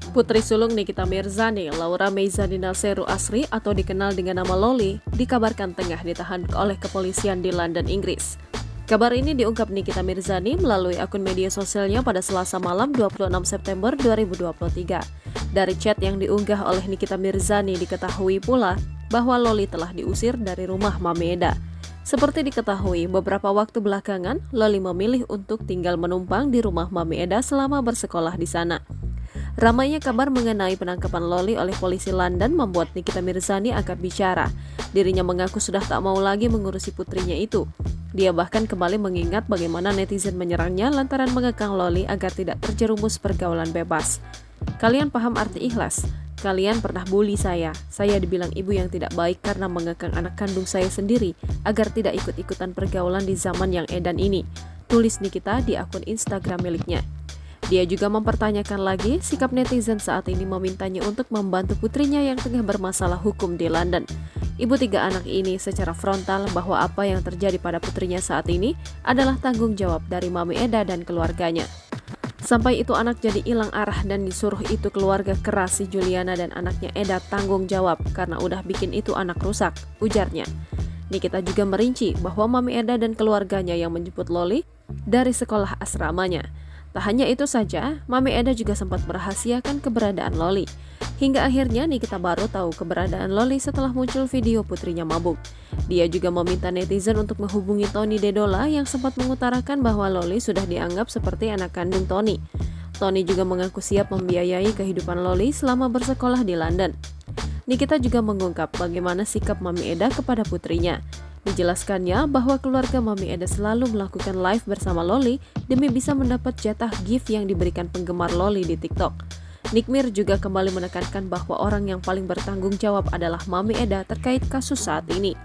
Putri sulung Nikita Mirzani, Laura Meizanina Seru Asri atau dikenal dengan nama Loli, dikabarkan tengah ditahan oleh kepolisian di London, Inggris. Kabar ini diungkap Nikita Mirzani melalui akun media sosialnya pada Selasa malam 26 September 2023. Dari chat yang diunggah oleh Nikita Mirzani diketahui pula bahwa Loli telah diusir dari rumah Mami Eda. Seperti diketahui, beberapa waktu belakangan, Loli memilih untuk tinggal menumpang di rumah Mami Eda selama bersekolah di sana. Ramainya kabar mengenai penangkapan Loli oleh polisi London membuat Nikita Mirzani angkat bicara. Dirinya mengaku sudah tak mau lagi mengurusi putrinya itu. Dia bahkan kembali mengingat bagaimana netizen menyerangnya lantaran mengekang Loli agar tidak terjerumus pergaulan bebas. Kalian paham arti ikhlas? Kalian pernah bully saya. Saya dibilang ibu yang tidak baik karena mengekang anak kandung saya sendiri agar tidak ikut-ikutan pergaulan di zaman yang edan ini. Tulis Nikita di akun Instagram miliknya. Dia juga mempertanyakan lagi sikap netizen saat ini memintanya untuk membantu putrinya yang tengah bermasalah hukum di London. Ibu tiga anak ini secara frontal bahwa apa yang terjadi pada putrinya saat ini adalah tanggung jawab dari Mami Eda dan keluarganya. Sampai itu anak jadi hilang arah dan disuruh itu keluarga keras si Juliana dan anaknya Eda tanggung jawab karena udah bikin itu anak rusak, ujarnya. Nikita juga merinci bahwa Mami Eda dan keluarganya yang menjemput Loli dari sekolah asramanya. Tak hanya itu saja, Mami Eda juga sempat merahasiakan keberadaan Loli. Hingga akhirnya Nikita baru tahu keberadaan Loli setelah muncul video putrinya mabuk. Dia juga meminta netizen untuk menghubungi Tony Dedola yang sempat mengutarakan bahwa Loli sudah dianggap seperti anak kandung Tony. Tony juga mengaku siap membiayai kehidupan Loli selama bersekolah di London. Nikita juga mengungkap bagaimana sikap Mami Eda kepada putrinya. Dijelaskannya bahwa keluarga Mami Eda selalu melakukan live bersama Loli demi bisa mendapat jatah gift yang diberikan penggemar Loli di TikTok. Nikmir juga kembali menekankan bahwa orang yang paling bertanggung jawab adalah Mami Eda terkait kasus saat ini.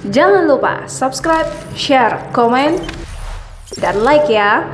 Jangan lupa subscribe, share, komen, dan like ya!